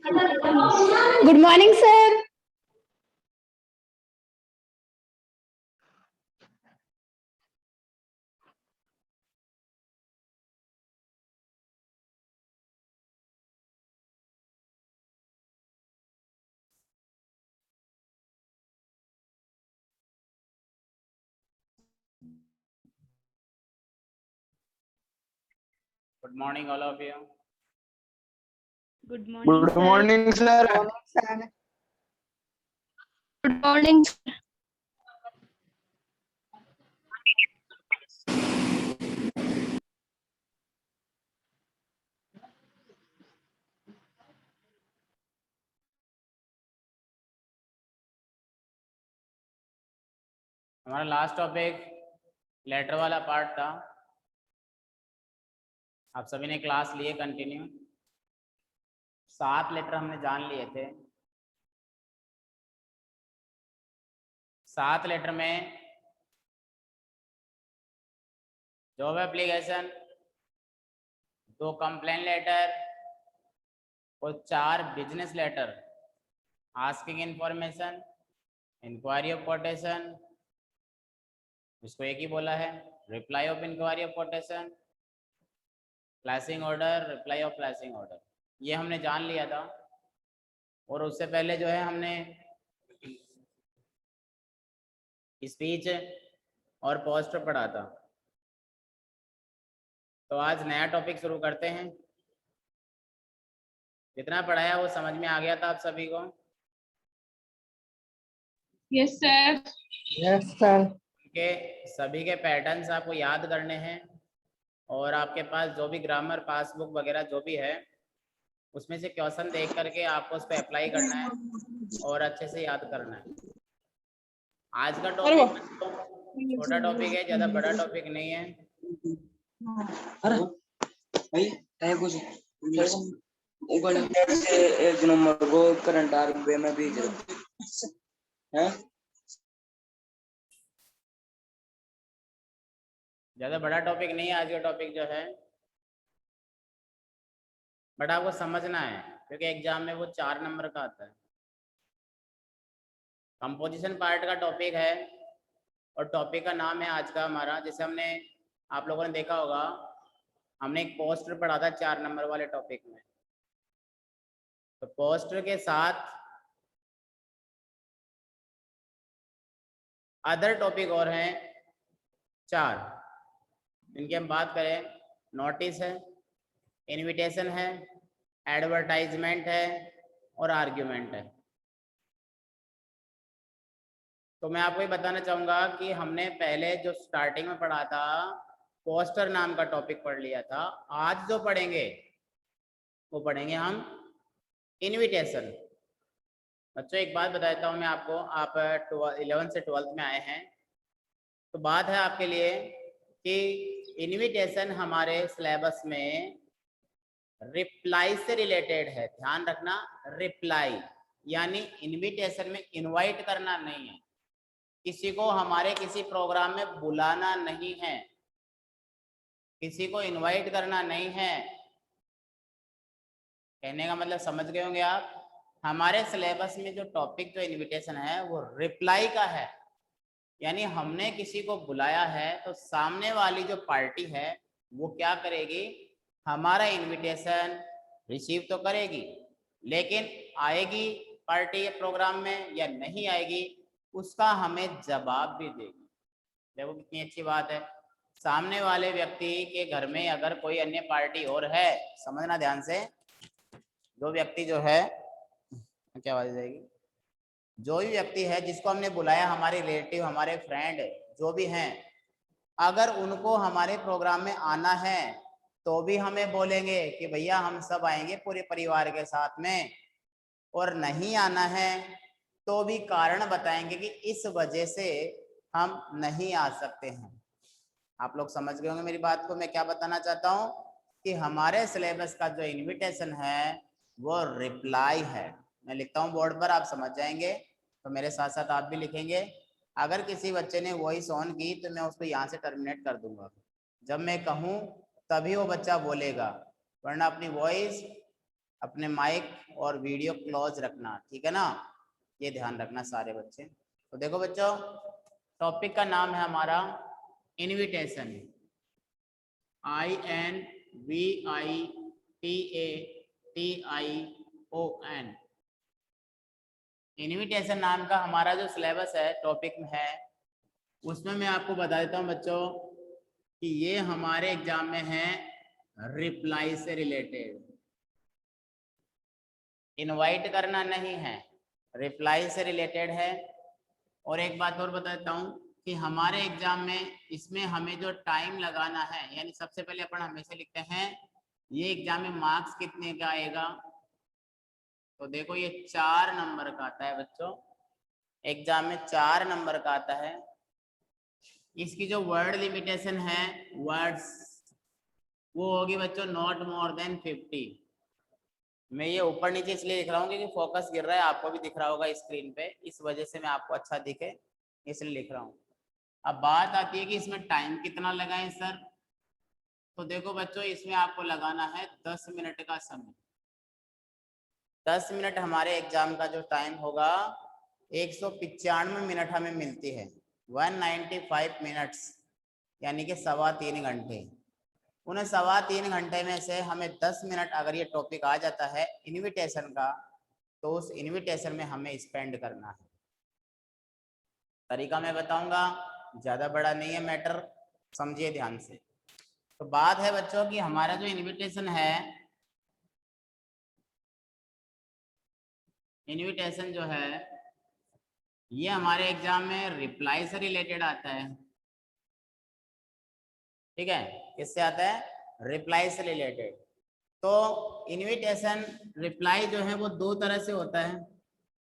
Good morning sir. Good morning, all of you. Good morning, Good morning, sir. Good morning, sir. हमारा last topic letter वाला part था। आप सभी ने class लिए कंटिन्यू। 7 लेटर हमने जान लिए थे। 7 लेटर में जॉब एप्लीकेशन, 2 कंप्लेन लेटर और 4 business letter, asking information, inquiry of quotation, इसको एक ही बोला है, reply of inquiry of quotation, placing order, reply of placing order, ये हमने जान लिया था। और उससे पहले जो है हमने स्पीच और पोस्टर पढ़ा था। तो आज नया टॉपिक शुरू करते हैं। जितना पढ़ाया वो समझ में आ गया था आप सभी को? Yes, sir. Yes, sir. के सभी के पैटर्न्स आपको याद करने हैं और आपके पास जो भी ग्रामर पासबुक वगैरह जो भी है उसमें से क्वेश्चन देख करके आपको उस पर अप्लाई करना है और अच्छे से याद करना है। आज का टॉपिक छोटा टॉपिक है, ज्यादा बड़ा टॉपिक नहीं है। अरे भाई कुछ एक नंबर को करंट आर में भेज हैं। ज्यादा बड़ा टॉपिक नहीं है आज का टॉपिक जो है, बट आपको समझना है क्योंकि एग्जाम में वो 4 नंबर का आता है। कंपोजिशन पार्ट का टॉपिक है और टॉपिक का नाम है आज का हमारा, जैसे हमने आप लोगों ने देखा होगा, हमने एक पोस्टर पढ़ा था 4 नंबर वाले टॉपिक में। तो पोस्टर के साथ अदर टॉपिक और हैं 4, इनकी हम बात करें। नोटिस है, इनविटेशन है, एडवर्टाइजमेंट है और आर्ग्यूमेंट है। तो मैं आपको ये बताना चाहूँगा कि हमने पहले जो स्टार्टिंग में पढ़ा था पोस्टर नाम का टॉपिक पढ़ लिया था। आज जो पढ़ेंगे वो पढ़ेंगे हम इनविटेशन। बच्चों एक बात बताता हूँ मैं आपको, आप 11 से 12th में आए हैं तो बात है आपके लिए कि इनविटेशन हमारे सिलेबस में रिप्लाई से रिलेटेड है। ध्यान रखना, रिप्लाई यानी इनविटेशन में इनवाइट करना नहीं है, किसी को हमारे किसी प्रोग्राम में बुलाना नहीं है, किसी को इनवाइट करना नहीं है। कहने का मतलब समझ गए होंगे आप। हमारे सिलेबस में जो टॉपिक जो इनविटेशन है वो रिप्लाई का है, यानी हमने किसी को बुलाया है तो सामने वाली जो पार्टी है वो क्या करेगी, हमारा इनविटेशन रिसीव तो करेगी, लेकिन आएगी पार्टी प्रोग्राम में या नहीं आएगी उसका हमें जवाब भी देगी। देखो कितनी अच्छी बात है। सामने वाले व्यक्ति के घर में अगर कोई अन्य पार्टी और है, समझना ध्यान से, जो व्यक्ति जो है, क्या आवाज जाएगी, जो भी व्यक्ति है जिसको हमने बुलाया, हमारे रिलेटिव, हमारे फ्रेंड जो भी हैं, अगर उनको हमारे प्रोग्राम में आना है तो भी हमें बोलेंगे कि भैया हम सब आएंगे पूरे परिवार के साथ में, और नहीं आना है तो भी कारण बताएंगे कि इस वजह से हम नहीं आ सकते हैं। आप लोग समझ गए होंगे मेरी बात को। मैं क्या बताना चाहता हूँ कि हमारे सिलेबस का जो इनविटेशन है वो रिप्लाई है। मैं लिखता हूँ बोर्ड पर, आप समझ जाएंगे, तो मेरे साथ साथ आप भी लिखेंगे। अगर किसी बच्चे ने वॉइस ऑन की तो मैं उसको यहाँ से टर्मिनेट कर दूंगा, जब मैं कहूँ तभी वो बच्चा बोलेगा, वरना अपनी वॉइस अपने माइक और वीडियो क्लोज रखना, ठीक है ना, ये ध्यान रखना सारे बच्चे। तो देखो बच्चों, टॉपिक का नाम है हमारा इनविटेशन, INVITATION। इनविटेशन नाम का हमारा जो सिलेबस है, टॉपिक में है, उसमें मैं आपको बता देता हूँ बच्चों कि ये हमारे एग्जाम में है रिप्लाई से रिलेटेड। इनवाइट करना नहीं है, रिप्लाई से रिलेटेड है। और एक बात और बता देता हूँ कि हमारे एग्जाम में इसमें हमें जो टाइम लगाना है, यानी सबसे पहले अपन हमेशा लिखते हैं ये एग्जाम में मार्क्स कितने का आएगा। तो देखो ये 4 नंबर का आता है बच्चों, एग्जाम में 4 नंबर का आता है। इसकी जो वर्ड लिमिटेशन है, वर्ड्स, वो होगी बच्चों नॉट मोर देन 50। मैं ये ऊपर नीचे इसलिए लिख रहा हूँ क्योंकि फोकस गिर रहा है, आपको भी दिख रहा होगा स्क्रीन पे, इस वजह से मैं आपको अच्छा दिखे इसलिए लिख रहा हूँ। अब बात आती है कि इसमें टाइम कितना लगाएं सर। तो देखो बच्चों, इसमें आपको लगाना है 10 मिनट का समय। 10 मिनट हमारे एग्जाम का जो टाइम होगा, 195 मिनट हमें मिलती है, 195 मिनट्स, यानी कि 3.25 घंटे। उन्हें 3.25 घंटे में से हमें 10 मिनट अगर ये टॉपिक आ जाता है इनविटेशन का, तो उस इनविटेशन में हमें स्पेंड करना है। तरीका मैं बताऊंगा, ज़्यादा बड़ा नहीं है मैटर, समझिए ध्यान से। तो बात है बच्चों कि हमारा जो इनविटेशन है, इनविटेशन जो है ये हमारे एग्जाम में रिप्लाई से रिलेटेड आता है, ठीक है। किससे आता है? रिप्लाई से रिलेटेड। तो इनविटेशन रिप्लाई जो है वो 2 तरह से होता है,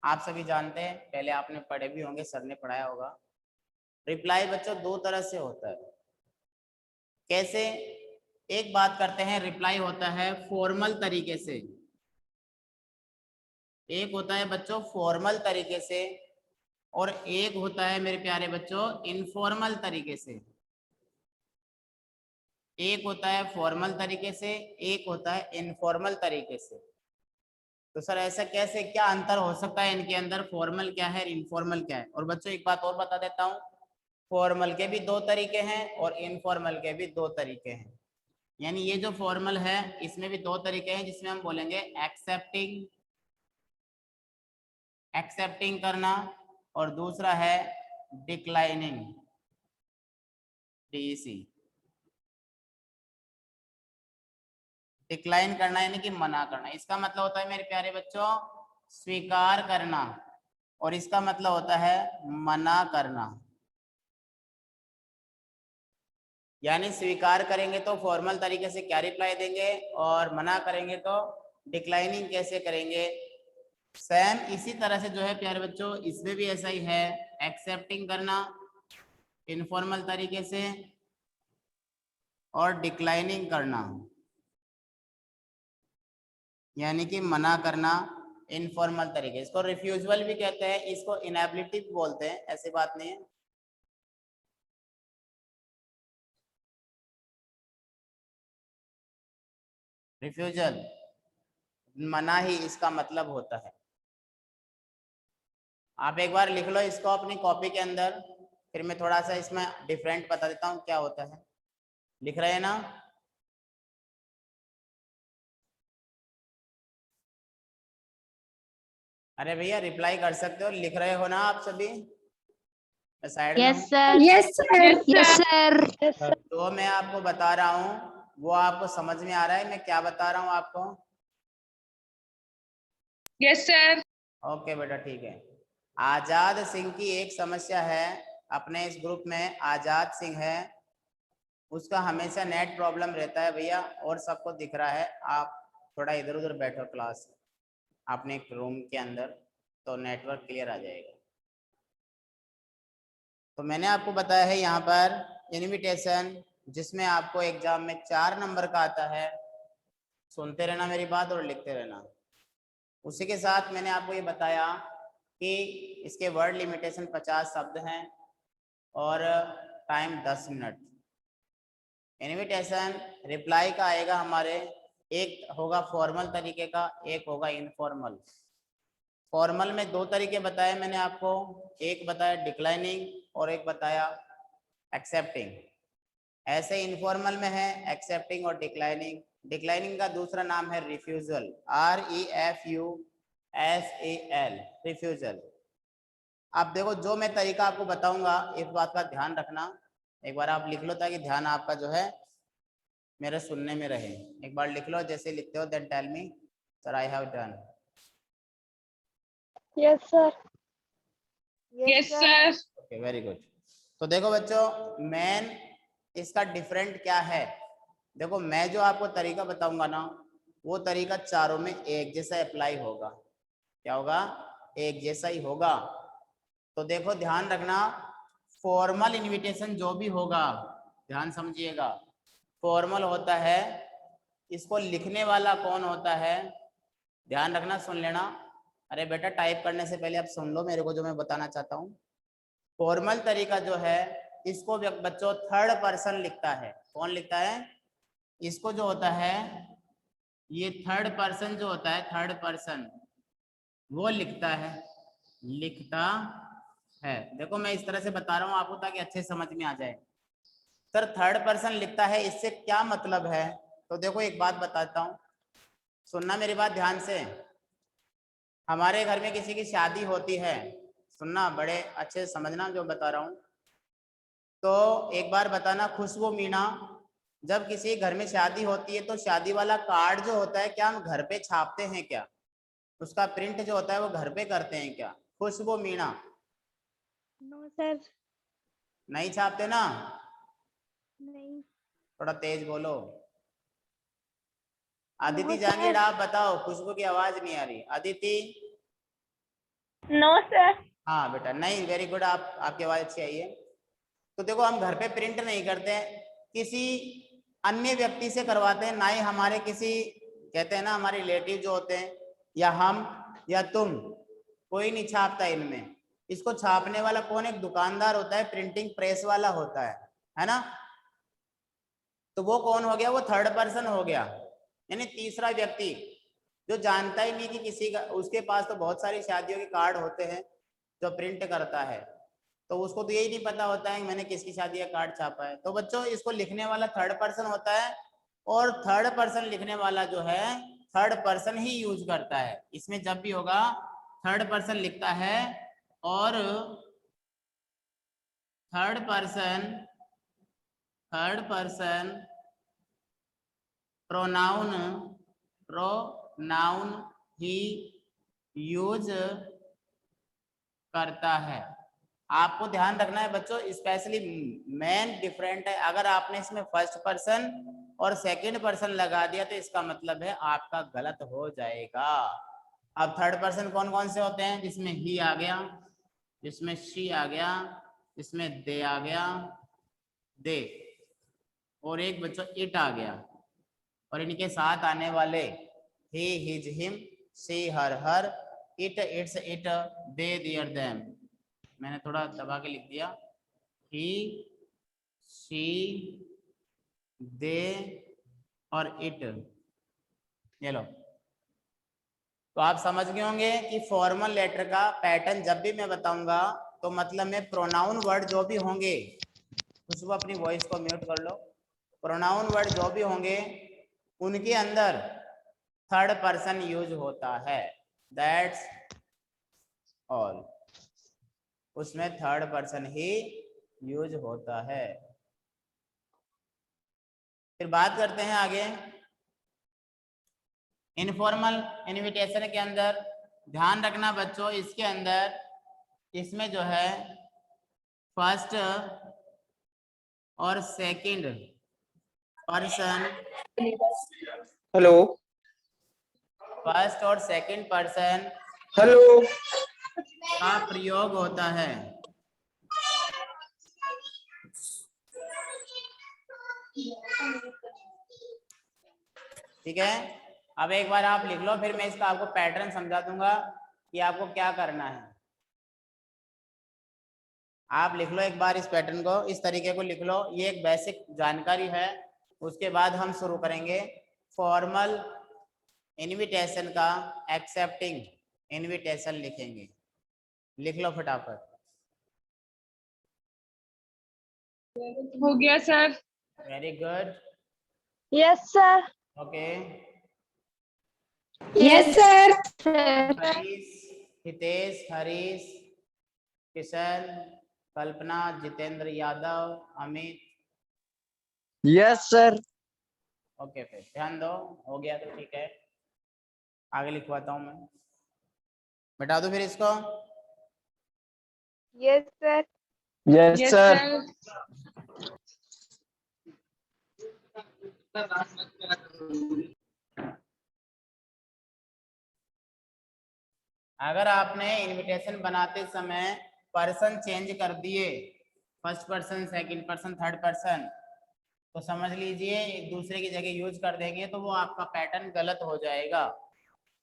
आप सभी जानते हैं, पहले आपने पढ़े भी होंगे, सर ने पढ़ाया होगा। रिप्लाई बच्चों 2 तरह से होता है। कैसे? एक बात करते हैं, रिप्लाई होता है फॉर्मल तरीके से, एक होता है बच्चों फॉर्मल तरीके से, और एक होता है मेरे प्यारे बच्चों इनफॉर्मल तरीके से। एक होता है फॉर्मल तरीके से, एक होता है इनफॉर्मल तरीके से। तो सर ऐसा कैसे, क्या अंतर हो सकता है इनके अंदर, फॉर्मल क्या है इनफॉर्मल क्या है? और बच्चों एक बात और बता देता हूँ, फॉर्मल के भी 2 तरीके हैं और इनफॉर्मल के भी 2 तरीके हैं। यानी ये जो फॉर्मल है इसमें भी 2 तरीके हैं, जिसमें हम बोलेंगे एक्सेप्टिंग, एक्सेप्टिंग करना, और दूसरा है डिक्लाइनिंग, DEC। डिक्लाइन करना यानी कि मना करना, इसका मतलब होता है मेरे प्यारे बच्चों स्वीकार करना, और इसका मतलब होता है मना करना। यानी स्वीकार करेंगे तो फॉर्मल तरीके से क्या रिप्लाई देंगे, और मना करेंगे तो डिक्लाइनिंग कैसे करेंगे। सेम इसी तरह से जो है प्यारे बच्चों, इसमें भी ऐसा ही है, एक्सेप्टिंग करना इनफॉर्मल तरीके से, और डिक्लाइनिंग करना यानी कि मना करना इनफॉर्मल तरीके। इसको रिफ्यूजल भी कहते हैं, इसको इनएबिलिटी बोलते हैं, ऐसी बात नहीं है। रिफ्यूजल मना ही इसका मतलब होता है। आप एक बार लिख लो इसको अपनी कॉपी के अंदर, फिर मैं थोड़ा सा इसमें डिफरेंट बता देता हूँ क्या होता है। लिख रहे हैं ना? अरे भैया रिप्लाई कर सकते हो, लिख रहे हो ना आप सभी? साइड में Yes, हूँ। sir. Yes, sir. Yes, sir. जो मैं आपको बता रहा हूँ वो आपको समझ में आ रहा है मैं क्या बता रहा हूँ आपको? Yes, sir. ओके बेटा ठीक है। आजाद सिंह की एक समस्या है, अपने इस ग्रुप में आजाद सिंह है, उसका हमेशा नेट प्रॉब्लम रहता है भैया, और सबको दिख रहा है। आप थोड़ा इधर उधर बैठो क्लास अपने एक रूम के अंदर, तो नेटवर्क क्लियर आ जाएगा। तो मैंने आपको बताया है यहाँ पर इनविटेशन, जिसमें आपको एग्जाम में 4 नंबर का आता है। सुनते रहना मेरी बात और लिखते रहना। उसी के साथ मैंने आपको ये बताया कि इसके वर्ड लिमिटेशन 50 शब्द हैं और टाइम 10 मिनट। इनविटेशन रिप्लाई का आएगा हमारे एक होगा फॉर्मल तरीके का, एक होगा इनफॉर्मल। फॉर्मल में दो तरीके बताए मैंने आपको, एक बताया डिक्लाइनिंग और एक बताया एक्सेप्टिंग। ऐसे इनफॉर्मल में है एक्सेप्टिंग और डिक्लाइनिंग। डिक्लाइनिंग का दूसरा नाम है रिफ्यूजल, REFUSAL, रिफ्यूजल। अब देखो जो मैं तरीका आपको बताऊंगा इस बात का ध्यान रखना, एक बार आप लिख लो ताकि ध्यान आपका जो है मेरे सुनने में रहे। एक बार लिख लो, जैसे लिखते हो then tell me sir I have done. Yes, sir. Yes, sir. Okay very good. तो देखो बच्चों, मेन इसका डिफरेंट क्या है। देखो मैं जो आपको तरीका बताऊंगा ना, वो तरीका चारों में एक जैसा अप्लाई होगा। क्या होगा? एक जैसा ही होगा। तो देखो ध्यान रखना, फॉर्मल इनविटेशन जो भी होगा, ध्यान समझिएगा, फॉर्मल होता है, इसको लिखने वाला कौन होता है, ध्यान रखना, सुन लेना। अरे बेटा टाइप करने से पहले आप सुन लो मेरे को जो मैं बताना चाहता हूँ। फॉर्मल तरीका जो है इसको बच्चों थर्ड पर्सन लिखता है। कौन लिखता है? इसको जो होता है, ये थर्ड पर्सन जो होता है, थर्ड पर्सन वो लिखता है, लिखता है। देखो मैं इस तरह से बता रहा हूँ आपको ताकि अच्छे समझ में आ जाए। सर थर्ड पर्सन लिखता है, इससे क्या मतलब है? तो देखो एक बात बताता हूँ, सुनना मेरी बात ध्यान से। हमारे घर में किसी की शादी होती है, सुनना बड़े अच्छे से समझना जो बता रहा हूँ। तो एक बार बताना खुशबू मीणा, जब किसी घर में शादी होती है तो शादी वाला कार्ड जो होता है क्या हम घर पे छापते हैं क्या? उसका प्रिंट जो होता है वो घर पे करते हैं क्या? खुशबू मीणा No, sir. नहीं छापते ना? नहीं। थोड़ा तेज बोलो। Aditi No, Jangid sir. आप बताओ, खुशबू की आवाज नहीं आ रही। अदिति? No, sir. हाँ बेटा, नहीं, वेरी गुड, आप आपकी आवाज अच्छी आई है। तो देखो हम घर पे प्रिंट नहीं करते हैं, किसी अन्य व्यक्ति से करवाते हैं, ना ही हमारे किसी, कहते हैं ना हमारे रिलेटिव जो होते हैं, या हम या तुम, कोई नहीं छापता इनमें। इसको छापने वाला कौन? एक दुकानदार होता है, प्रिंटिंग प्रेस वाला होता है ना? तो वो कौन हो गया? वो थर्ड पर्सन हो गया, यानी तीसरा व्यक्ति जो जानता ही नहीं कि किसी का, उसके पास तो बहुत सारी शादियों के कार्ड होते हैं जो प्रिंट करता है, तो उसको तो यही नहीं पता होता है कि मैंने किसकी शादी का कार्ड छापा है। तो बच्चों इसको लिखने वाला थर्ड पर्सन होता है, और थर्ड पर्सन लिखने वाला जो है थर्ड पर्सन ही यूज करता है। इसमें जब भी होगा थर्ड पर्सन लिखता है, और थर्ड पर्सन प्रोनाउन ही यूज करता है। आपको ध्यान रखना है बच्चों, स्पेशली मेन डिफरेंट है। अगर आपने इसमें फर्स्ट पर्सन और सेकंड पर्सन लगा दिया तो इसका मतलब है आपका गलत हो जाएगा। अब थर्ड पर्सन कौन कौन से होते हैं? जिसमें ही आ गया, जिसमें शी आ गया, जिसमें दे आ गया, दे, और एक बच्चों इट आ गया, और इनके साथ आने वाले he, his, him, she, her, it, its, it, they, their, them. मैंने थोड़ा दबा के लिख दिया, ही, शी, दे और इट। ये लो। तो आप समझ गए होंगे कि फॉर्मल लेटर का पैटर्न जब भी मैं बताऊंगा तो मतलब में प्रोनाउन वर्ड जो भी होंगे, खुशबू अपनी वॉइस को म्यूट कर लो, प्रोनाउन वर्ड जो भी होंगे उनके अंदर थर्ड पर्सन यूज होता है, दैट्स ऑल। उसमें थर्ड पर्सन ही यूज होता है। फिर बात करते हैं आगे इनफॉर्मल इनविटेशन के अंदर। ध्यान रखना बच्चों, इसके अंदर इसमें जो है फर्स्ट और सेकंड पर्सन, हेलो फर्स्ट और सेकंड पर्सन हेलो का प्रयोग होता है। ठीक है, अब एक बार आप लिख लो, फिर मैं इसका आपको पैटर्न समझा दूंगा कि आपको क्या करना है। आप लिख लो एक बार इस पैटर्न को, इस तरीके को लिख लो, ये एक बेसिक जानकारी है। उसके बाद हम शुरू करेंगे फॉर्मल इनविटेशन का एक्सेप्टिंग इनविटेशन लिखेंगे। लिख लो फटाफट। हो गया sir. Very good. Yes, sir. Okay. Yes sir. Harish, Hitesh, Harish, Kishan, Kalpana, Jitendra Yadav, Amit. Yes sir. Okay फिर ध्यान दो, हो गया तो ठीक है, आगे लिखवाता हूँ मैं। बता दो फिर इसको। Yes, sir. Yes yes sir. Sir. अगर आपने इनविटेशन बनाते समय पर्सन चेंज कर दिए, first person, second person, third person, तो समझ लीजिए एक दूसरे की जगह यूज कर देंगे तो वो आपका पैटर्न गलत हो जाएगा।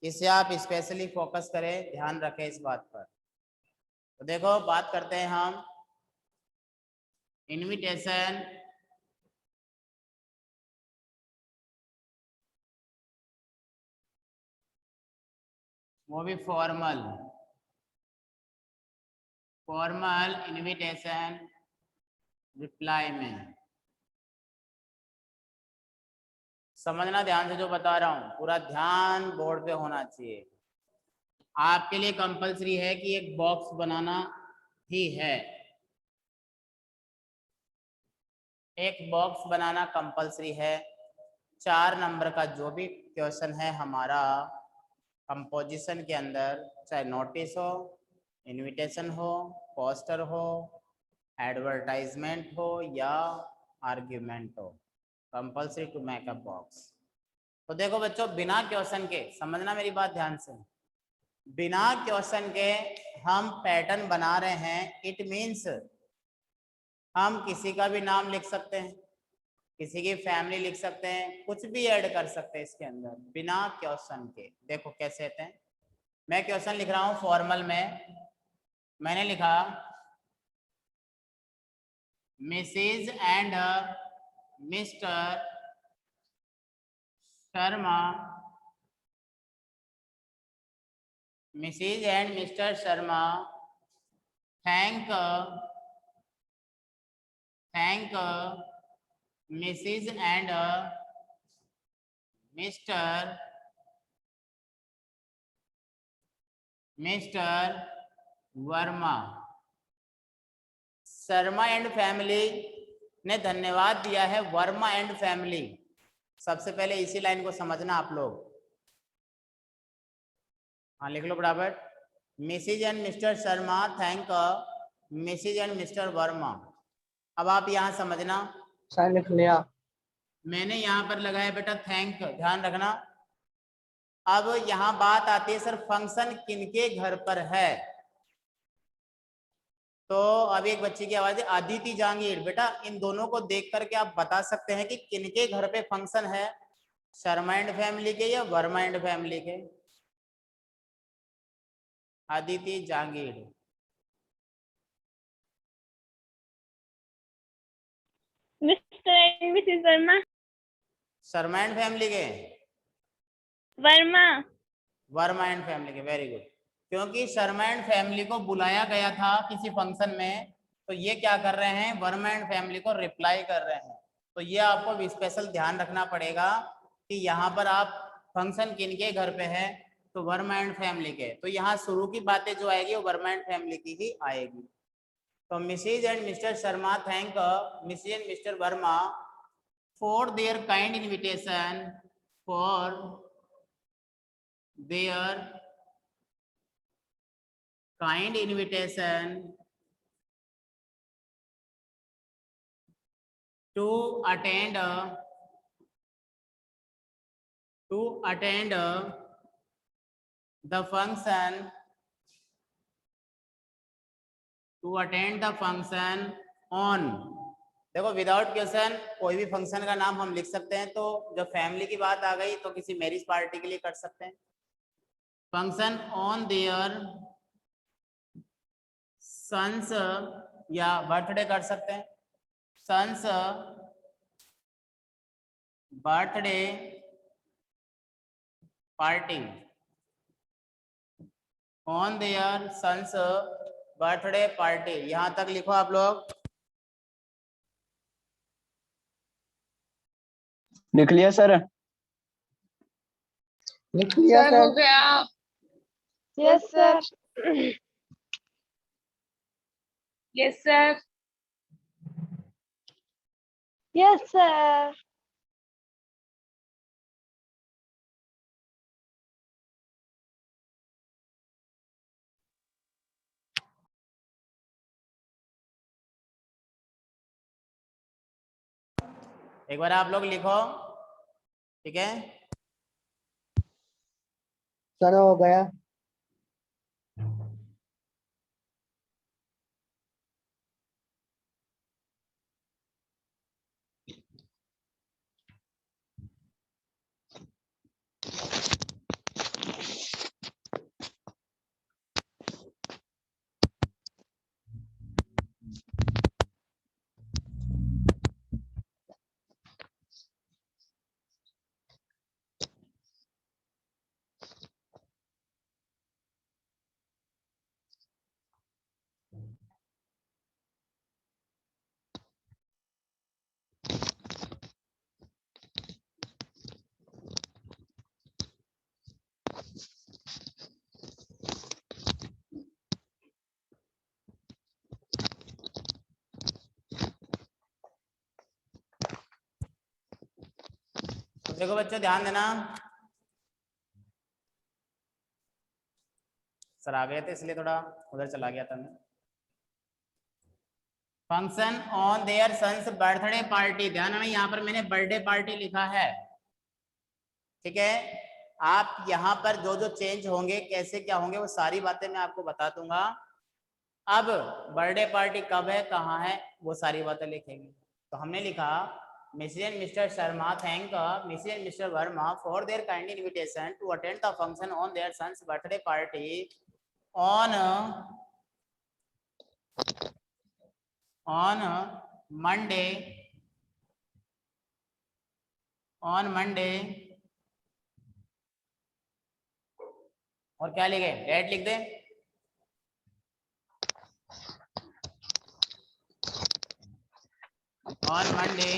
इसे आप स्पेशली फोकस करें, ध्यान रखें इस बात पर। तो देखो बात करते हैं हम इनविटेशन वो भी फॉर्मल इनविटेशन रिप्लाई में। समझना ध्यान से जो बता रहा हूं, पूरा ध्यान बोर्ड पे होना चाहिए। आपके लिए कंपलसरी है कि एक बॉक्स बनाना ही है, एक बॉक्स बनाना कंपलसरी है। 4 नंबर का जो भी क्वेश्चन है हमारा कंपोजिशन के अंदर, चाहे नोटिस हो, इनविटेशन हो, पोस्टर हो, एडवर्टाइजमेंट हो या आर्ग्यूमेंट हो, compulsory to make a box. तो देखो बच्चों, बिना क्वेश्चन के, समझना मेरी बात ध्यान से, बिना क्वेश्चन के हम पैटर्न बना रहे हैं, इट मीन्स हम किसी का भी नाम लिख सकते हैं, किसी की फैमिली लिख सकते हैं, कुछ भी ऐड कर सकते हैं इसके अंदर बिना क्वेश्चन के। देखो कैसे होते हैं, मैं क्वेश्चन लिख रहा हूं फॉर्मल में, मैंने लिखा Mrs and Mr Sharma, Mrs and Mr Sharma thank Mrs and Mr Verma. Sharma and family ने धन्यवाद दिया है वर्मा एंड फैमिली। सबसे पहले इसी लाइन को समझना आप लोग। हाँ लिख लो बराबर, Mrs and Mr Sharma thank Mrs and Mr Verma. अब आप यहाँ समझना, साइन लिख लिया। मैंने यहाँ पर लगाया बेटा थैंक, ध्यान रखना। अब यहाँ बात आती है सर फंक्शन किनके घर पर है, तो अभी एक बच्चे की आवाज है अदिति जहांगीर। बेटा इन दोनों को देख करके आप बता सकते हैं कि किनके घर पे फंक्शन है, शर्मा एंड फैमिली के या वर्मा एंड फैमिली के? Aditi Jahangir. Mr. and Mrs. Verma. Sharma and family के, Verma. वर्मा एंड फैमिली के, वेरी गुड। क्योंकि शर्मा एंड फैमिली को बुलाया गया था किसी फंक्शन में, तो ये क्या कर रहे हैं, वर्मा एंड फैमिली को रिप्लाई कर रहे हैं। तो ये आपको स्पेशल ध्यान रखना पड़ेगा कि यहाँ पर आप फंक्शन किनके घर पे है, तो वर्मा एंड फैमिली के। तो यहाँ शुरू की बातें जो आएगी वो वर्मा एंड फैमिली की ही आएगी। तो Mrs and Mr Sharma thank Mrs and Mr Verma for their kind invitation, फॉर their kind invitation to attend the function, on। देखो विदाउट क्वेश्चन कोई भी फंक्शन का नाम हम लिख सकते हैं, तो जब फैमिली की बात आ गई तो किसी मैरिज पार्टी के लिए कर सकते हैं। फंक्शन ऑन देयर सन्स या बर्थडे कर सकते हैं, sons birthday party on their sons birthday party. यहां तक लिखो आप लोग। लिख लिया सर। लिख लिया सर हो गया। Yes sir. Yes sir. Yes sir. एक बार आप लोग लिखो, ठीक है। सर हो गया। तो देखो बच्चों ध्यान देना, सर आ गए थे इसलिए थोड़ा उधर चला गया था मैं। Function on their sons birthday party, ध्यान रखना यहाँ पर मैंने बर्थडे पार्टी लिखा है, ठीक है। आप यहाँ पर जो जो चेंज होंगे, कैसे क्या होंगे, वो सारी बातें मैं आपको बता दूंगा। अब बर्थडे पार्टी कब है, कहाँ है, वो सारी बातें लिखेंगे। तो हमने लिखा Mrs and Mr Sharma thank Mrs and Mr Verma for their kind invitation to attend the function on their sons birthday party on Monday और क्या लिखे, डेट लिख दे। ऑन मंडे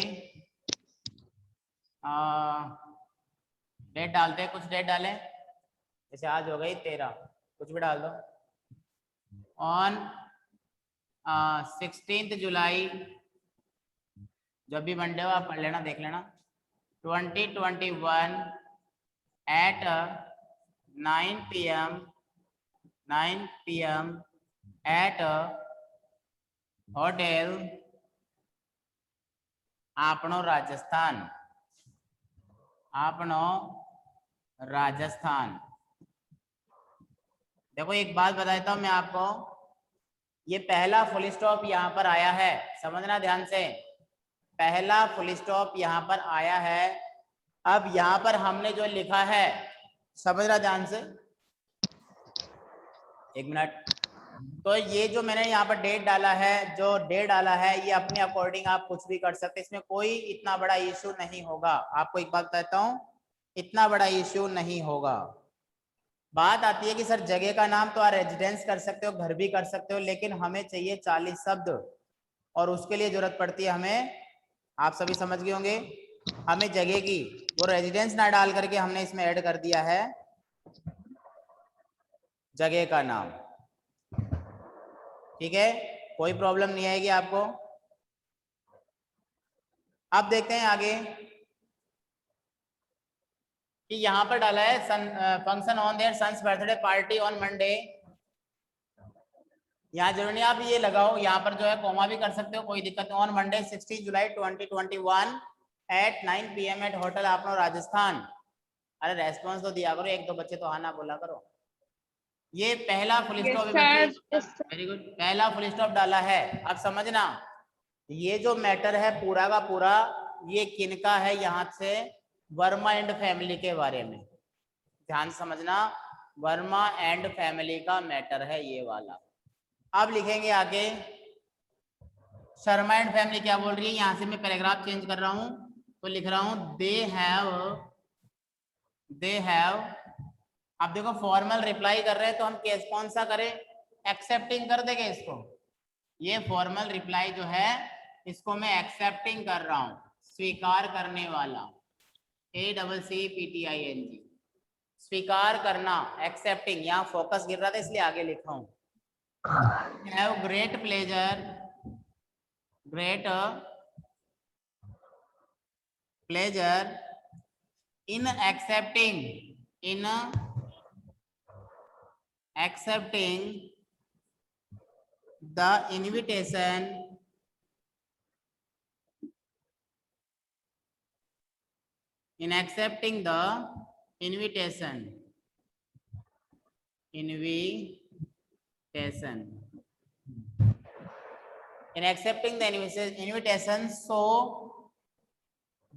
डेट डालते हैं, कुछ डेट डालें, जैसे आज हो गई 13, कुछ भी डाल दो। ऑन 16 जुलाई, जब भी मंडे हो आप पढ़ लेना, देख लेना। 2021 at 9 PM at hotel Apno Rajasthan, आपनो राजस्थान। देखो एक बात बता देता हूं मैं आपको, ये पहला फुल स्टॉप यहाँ पर आया है, समझना ध्यान से, पहला फुल स्टॉप यहाँ पर आया है। अब यहाँ पर हमने जो लिखा है, समझना ध्यान से, एक मिनट। तो ये जो मैंने यहाँ पर डेट डाला है, जो डेट डाला है, ये अपने अकॉर्डिंग आप कुछ भी कर सकते हैं, इसमें कोई इतना बड़ा इश्यू नहीं होगा। आपको एक बात बताता हूँ, इतना बड़ा इश्यू नहीं होगा। बात आती है कि सर जगह का नाम तो आप रेजिडेंस कर सकते हो, घर भी कर सकते हो, लेकिन हमें चाहिए 40 शब्द, और उसके लिए जरूरत पड़ती है हमें, आप सभी समझ गए होंगे, हमें जगह की, वो रेजिडेंस ना डाल करके हमने इसमें ऐड कर दिया है जगह का नाम, ठीक है। कोई प्रॉब्लम नहीं आएगी आपको। अब देखते हैं आगे कि यहाँ पर डाला है function on their sons birthday party on Monday. यहाँ जरूरी नहीं आप ये लगाओ, यहाँ पर जो है कोमा भी कर सकते हो, कोई दिक्कत नहीं। On Monday 16 July 2021 at 9 PM at hotel Apno Rajasthan. अरे रेस्पॉन्स तो दिया करो, एक दो बच्चे तो हाँ ना बोला करो। ये पहला फुल Yes, स्टॉप है sir. बच्चों, वेरी गुड, पहला फुल स्टॉप डाला है। अब समझना, ये जो मैटर है पूरा का पूरा, ये किनका है, यहाँ से वर्मा एंड फैमिली के बारे में ध्यान समझना, वर्मा एंड फैमिली का मैटर है ये वाला। अब लिखेंगे आगे, शर्मा एंड फैमिली क्या बोल रही है, यहां से मैं पैराग्राफ चेंज कर रहा हूं, तो लिख रहा हूं दे हैव अब देखो फॉर्मल रिप्लाई कर रहे हैं तो हम केस कौन सा करें, एक्सेप्टिंग कर देंगे इसको। ये फॉर्मल रिप्लाई जो है इसको मैं एक्सेप्टिंग कर रहा हूं, स्वीकार करने वाला, ACCPTING, स्वीकार करना, एक्सेप्टिंग। यहाँ फोकस गिर रहा था इसलिए आगे लिखा हूं। Have great pleasure, great pleasure in accepting the invitation in accepting the invitation in accepting the invitation, so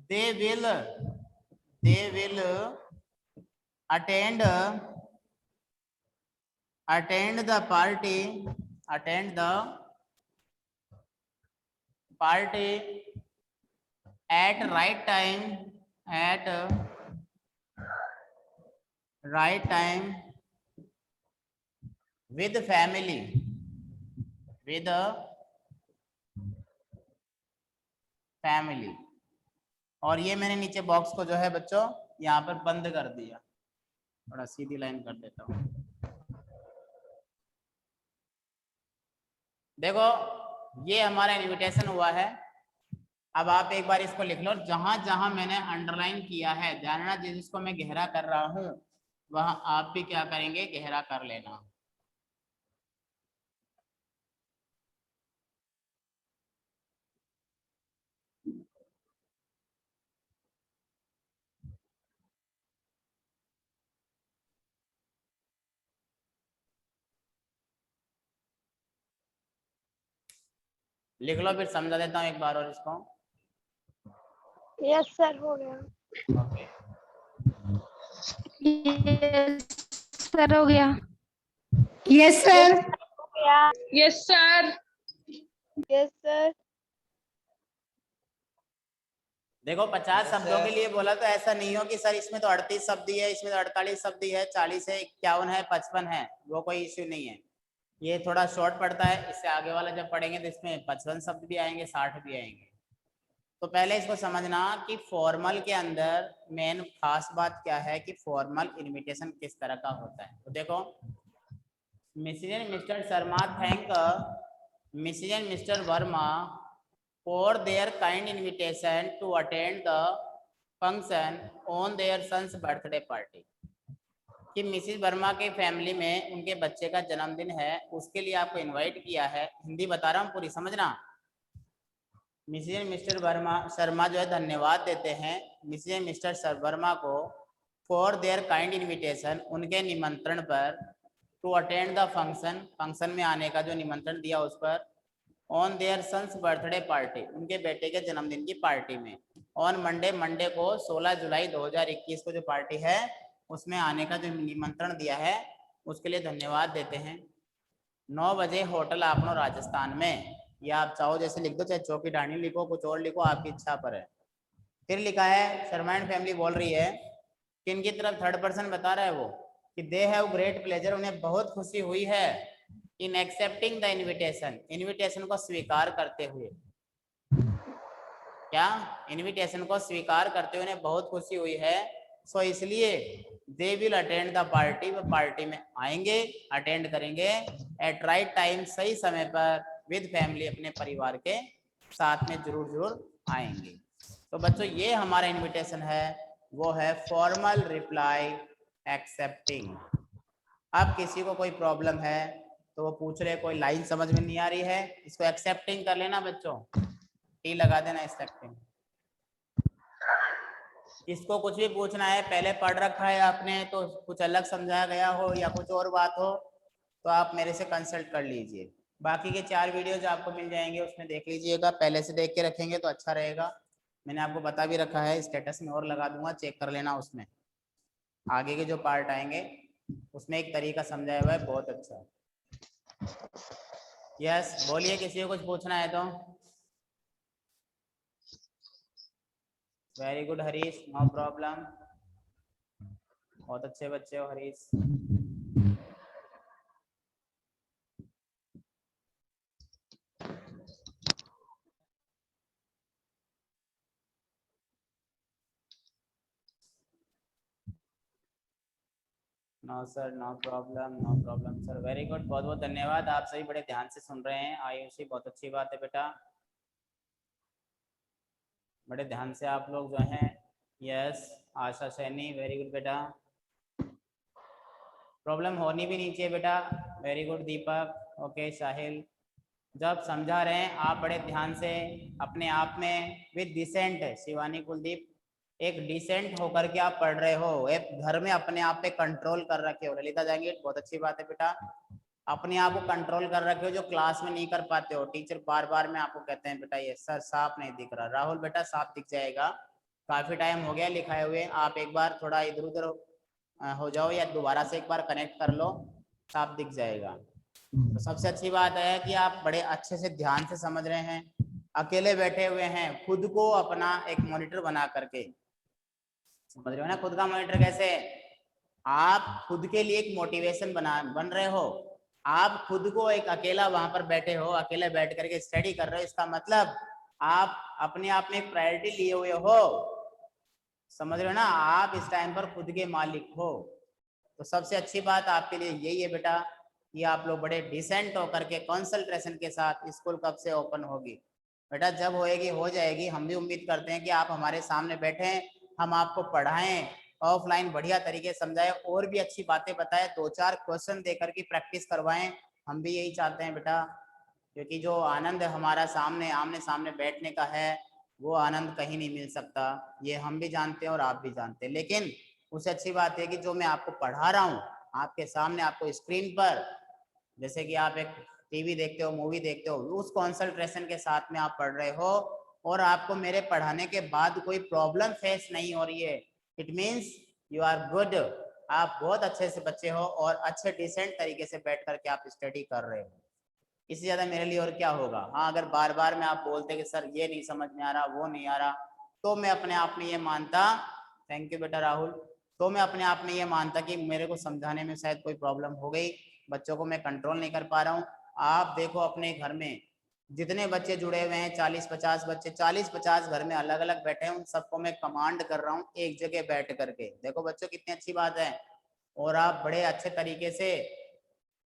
they will attend the party at right time with family, और ये मैंने नीचे बॉक्स को जो है बच्चों यहाँ पर बंद कर दिया, थोड़ा सीधी लाइन कर देता हूँ। देखो ये हमारा इन्विटेशन हुआ है। अब आप एक बार इसको लिख लो, जहां जहां मैंने अंडरलाइन किया है, जानना जिसको मैं गहरा कर रहा हूं वह आप भी क्या करेंगे, गहरा कर लेना। लिख लो, फिर समझा देता हूँ एक बार और इसको। यस सर, हो गया। ओके, सर हो गया। Yes sir. हो गया। Yes sir. Yes sir. देखो 50 शब्दों के लिए बोला तो ऐसा नहीं हो कि सर इसमें तो 38 शब्द ही है, इसमें तो 48 शब्द ही है, 40 है, 51 है, 55 है, वो कोई इश्यू नहीं है। ये थोड़ा शॉर्ट पड़ता है, इससे आगे वाला जब पढ़ेंगे तो इसमें 55 शब्द भी आएंगे, 60 भी आएंगे। तो पहले इसको समझना कि फॉर्मल के अंदर मेन खास बात क्या है कि फॉर्मल इनविटेशन किस तरह का होता है। तो देखो, Mrs and Mr Sharma thank Mrs and Mr Verma for their kind invitation to attend the function on their son's birthday party, कि मिसेज वर्मा के फैमिली में उनके बच्चे का जन्मदिन है, उसके लिए आपको इनवाइट किया है। हिंदी बता रहा हूँ पूरी, समझना। Mrs and Mr Verma Sharma जो है धन्यवाद देते हैं मिसेज एंड मिस्टर वर्मा को फॉर देयर काइंड इनविटेशन, उनके निमंत्रण पर, to attend the function, function में आने का जो निमंत्रण दिया उस पर, on their sons birthday party, उनके बेटे के जन्मदिन की पार्टी में, ऑन मंडे को 16 जुलाई 2021 को जो पार्टी है उसमें आने का जो निमंत्रण दिया है उसके लिए धन्यवाद देते हैं। 9 बजे होटल आपनो राजस्थान में, या आप चाहो जैसे लिख दो, चाहे चौकी ढाणी लिखो, कुछ और लिखो, आपकी इच्छा पर है। फिर लिखा है, शर्मा एंड फैमिली बोल रही है कि इनकी तरफ थर्ड पर्सन बता रहा है वो कि दे हैव ग्रेट प्लेजर, उन्हें बहुत खुशी हुई है in accepting the invitation, invitation को स्वीकार करते हुए। क्या? इनविटेशन को स्वीकार करते हुए उन्हें बहुत खुशी हुई है, सो इसलिए they will attend the party, वो पार्टी में आएंगे, अटेंड करेंगे एट राइट टाइम, सही समय पर, विद फैमिली, अपने परिवार के साथ में जरूर आएंगे। तो बच्चों ये हमारा इनविटेशन है, वो है फॉर्मल रिप्लाई एक्सेप्टिंग। अब किसी को कोई प्रॉब्लम है तो वो पूछ रहे, कोई लाइन समझ में नहीं आ रही है, इसको एक्सेप्टिंग कर लेना बच्चों, टी लगा देना एक्सेप्टिंग। इसको कुछ भी पूछना है, पहले पढ़ रखा है आपने तो कुछ अलग समझाया गया हो या कुछ और बात हो तो आप मेरे से कंसल्ट कर लीजिए। बाकी के 4 वीडियोज आपको मिल जाएंगे, उसमें देख लीजिएगा, पहले से देख के रखेंगे तो अच्छा रहेगा। मैंने आपको बता भी रखा है, स्टेटस में और लगा दूंगा, चेक कर लेना, उसमें आगे के जो पार्ट आएंगे उसमें एक तरीका समझाया हुआ है, बहुत अच्छा। यस, बोलिए, किसी को कुछ पूछना है तो। Very good Harish, no problem. बहुत अच्छे बच्चे हो Harish. No sir, no problem sir, very good, बहुत बहुत धन्यवाद। आप सभी बड़े ध्यान से सुन रहे हैं, आयुषी, बहुत अच्छी बात है बेटा, बड़े ध्यान से आप लोग जो हैं। यस आशा सैनी, वेरी गुड बेटा, प्रॉब्लम होनी भी नहीं चाहिए बेटा, वेरी गुड दीपक, ओके साहिल। जब समझा रहे हैं आप बड़े ध्यान से अपने आप में विद डिसेंट, शिवानी कुलदीप, एक डिसेंट होकर के आप पढ़ रहे हो, एक घर में अपने आप पे कंट्रोल कर रखे हो। ललिता जाएंगे, बहुत अच्छी बात है बेटा, अपने आप को कंट्रोल कर रखे हो जो क्लास में नहीं कर पाते हो। टीचर बार बार में आपको कहते हैं बेटा ये सर साफ नहीं दिख रहा। राहुल बेटा साफ दिख जाएगा, काफी टाइम हो गया लिखाए हुए, आप एक बार थोड़ा इधर उधर हो जाओ या दोबारा से एक बार कनेक्ट कर लो, साफ दिख जाएगा। तो सबसे अच्छी बात है कि आप बड़े अच्छे से ध्यान से समझ रहे हैं, अकेले बैठे हुए हैं, खुद को अपना एक मॉनिटर बना करके, समझ रहे हो ना खुद का मॉनिटर कैसे, आप खुद के लिए एक मोटिवेशन बन रहे हो। आप खुद को एक अकेला वहां पर बैठे हो, अकेले बैठ करके स्टडी कर रहे हो, इसका मतलब आप अपने आप में एक प्रायोरिटी लिए हुए हो, समझ रहे हो ना, आप इस टाइम पर खुद के मालिक हो। तो सबसे अच्छी बात आपके लिए यही है बेटा कि आप लोग बड़े डिसेंट होकर के कंसंट्रेशन के साथ, स्कूल कब से ओपन होगी बेटा, जब होएगी हो जाएगी। हम भी उम्मीद करते हैं कि आप हमारे सामने बैठें, हम आपको पढ़ाएं, ऑफलाइन बढ़िया तरीके से समझाएं, और भी अच्छी बातें बताएं, 2-4 क्वेश्चन देकर के प्रैक्टिस करवाएं। हम भी यही चाहते हैं बेटा, क्योंकि जो आनंद हमारा सामने आमने सामने बैठने का है वो आनंद कहीं नहीं मिल सकता, ये हम भी जानते हैं और आप भी जानते हैं। लेकिन उससे अच्छी बात है कि जो मैं आपको पढ़ा रहा हूँ आपके सामने, आपको स्क्रीन पर, जैसे कि आप एक टीवी देखते हो, मूवी देखते हो, उस कॉन्सेंट्रेशन के साथ में आप पढ़ रहे हो और आपको मेरे पढ़ाने के बाद कोई प्रॉब्लम फेस नहीं हो रही है, it means you are good, आप बहुत अच्छे से बच्चे हो और अच्छे डिसेंट तरीके से बैठ करके आप स्टडी कर रहे हो। इससे ज्यादा मेरे लिए और क्या होगा। हाँ, अगर बार बार में आप बोलते कि सर ये नहीं समझ में आ रहा, वो नहीं आ रहा, तो मैं अपने आप में ये मानता, थैंक यू बेटा राहुल, तो मैं अपने आप में ये मानता कि मेरे को समझाने में शायद कोई प्रॉब्लम हो गई, बच्चों को मैं कंट्रोल नहीं कर पा रहा हूँ। आप देखो अपने घर में जितने बच्चे जुड़े हुए हैं, 40-50 बच्चे, 40-50 घर में अलग अलग बैठे हैं, उन सबको मैं कमांड कर रहा हूँ एक जगह बैठ करके। देखो बच्चों कितनी अच्छी बात है, और आप बड़े अच्छे तरीके से,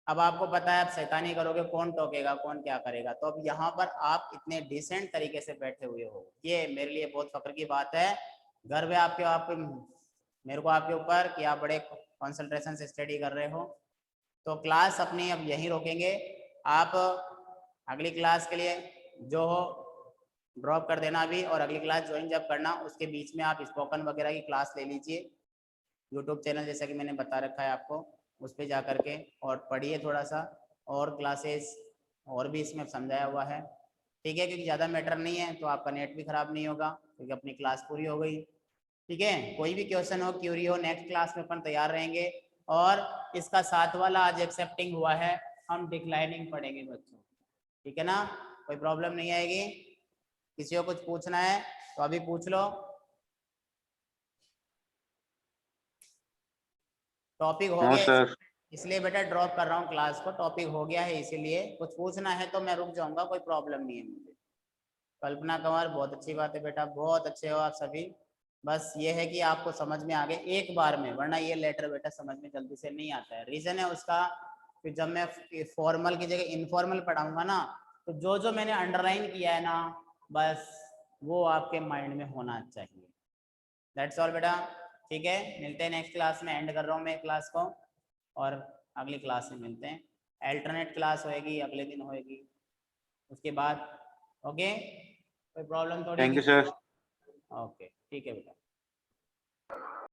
अब आपको पता है आप शैतानी करोगे कौन टोकेगा, कौन क्या करेगा, तो अब यहाँ पर आप इतने डिसेंट तरीके से बैठे हुए हो, ये मेरे लिए बहुत फख्र की बात है। गर्व है आपके मेरे को आपके ऊपर कि आप बड़े कंसंट्रेशन से स्टडी कर रहे हो। तो क्लास अपनी अब यहीं रोकेंगे, आप अगली क्लास के लिए जो हो ड्रॉप कर देना अभी, और अगली क्लास ज्वाइन जब करना उसके बीच में आप स्पोकन वगैरह की क्लास ले लीजिए, यूट्यूब चैनल जैसा कि मैंने बता रखा है आपको, उस पर जा करके और पढ़िए थोड़ा सा, और क्लासेस और भी इसमें समझाया हुआ है, ठीक है, क्योंकि ज़्यादा मैटर नहीं है, तो आपका नेट भी ख़राब नहीं होगा क्योंकि अपनी क्लास पूरी हो गई, ठीक है। कोई भी क्वेश्चन हो, क्यूरी हो, नेक्स्ट क्लास में अपन तैयार रहेंगे। और इसका 7 वाला आज एक्सेप्टिंग हुआ है, हम डिक्लाइनिंग पढ़ेंगे बच्चों, ठीक है ना, कोई प्रॉब्लम नहीं आएगी। किसी को कुछ पूछना है तो अभी पूछ लो। टॉपिक हो गया सर। इसलिए बेटा ड्रॉप कर रहा हूँ क्लास को, टॉपिक हो गया है इसीलिए, कुछ पूछना है तो मैं रुक जाऊंगा, कोई प्रॉब्लम नहीं है मुझे। कल्पना कंवर, बहुत अच्छी बात है बेटा, बहुत अच्छे हो आप सभी, बस ये है कि आपको समझ में आ गए एक बार में, वरना ये लेटर बेटा समझ में जल्दी से नहीं आता है। रीजन है उसका कि जब मैं फॉर्मल की जगह इनफॉर्मल पढ़ाऊंगा ना, तो जो जो मैंने अंडरलाइन किया है ना, बस वो आपके माइंड में होना चाहिए। दैट्स ऑल बेटा, ठीक है, मिलते हैं नेक्स्ट क्लास में, एंड कर रहा हूँ मैं क्लास को, और अगली क्लास में मिलते हैं। अल्टरनेट क्लास होएगी, अगले दिन होएगी उसके बाद, ओके, कोई प्रॉब्लम थोड़ी। Thank you sir. ओके, ठीक है बेटा।